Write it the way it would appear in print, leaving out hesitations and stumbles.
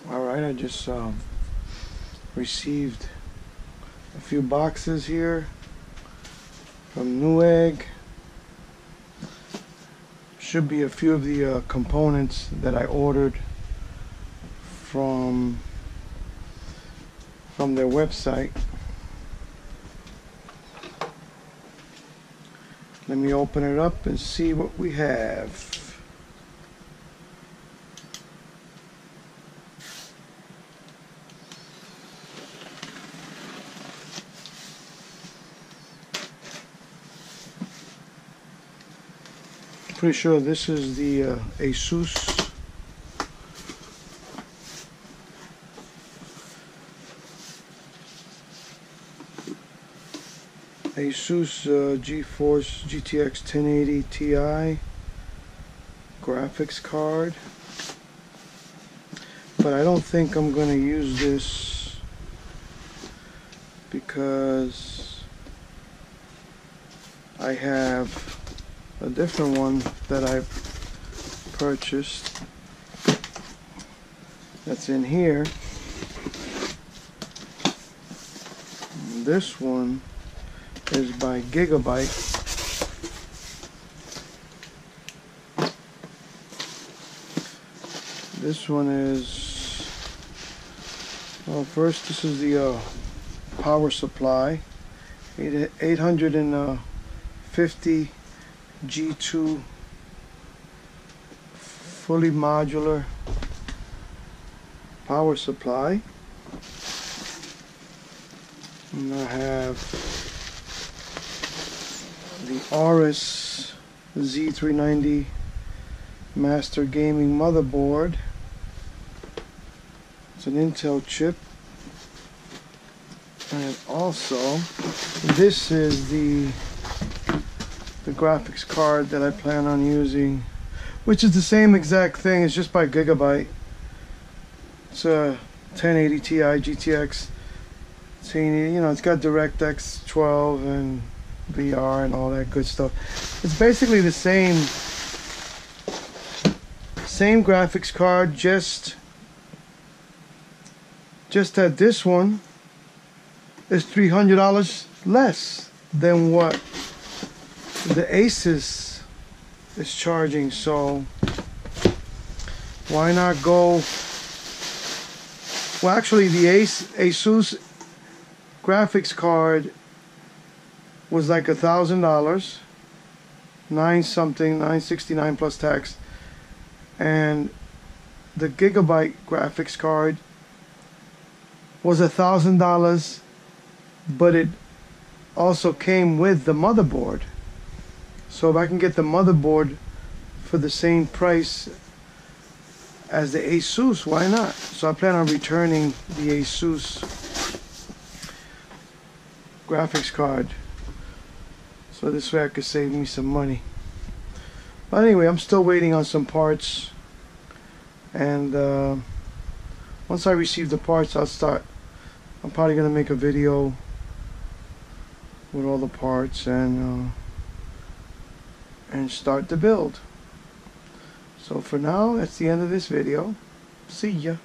Alright, I just received a few boxes here from Newegg. Should be a few of the components that I ordered from their website. Let me open it up and see what we have. Pretty sure this is the Asus GeForce GTX 1080 Ti graphics card, but I don't think I'm going to use this because I have a different one that I purchased that's in here. This one is by Gigabyte. This one is, well, first this is the power supply, 850 G2 fully modular power supply. And I have the Aorus Z390 Master Gaming motherboard. It's an Intel chip. And also this is the graphics card that I plan on using, which is the same exact thing. It's just by Gigabyte. It's a 1080 Ti GTX. So it's got DirectX 12 and VR and all that good stuff. It's basically the same graphics card, just that this one is $300 less than what the Asus is charging. So why not go? Well, actually the Asus graphics card was like $1,000, $969 plus tax, and the Gigabyte graphics card was $1,000, but it also came with the motherboard. So if I can get the motherboard for the same price as the Asus, why not? So I plan on returning the Asus graphics card, so this way I could save me some money. But anyway, I'm still waiting on some parts, and once I receive the parts, I'm probably gonna make a video with all the parts and start the build. So for now, that's the end of this video. See ya.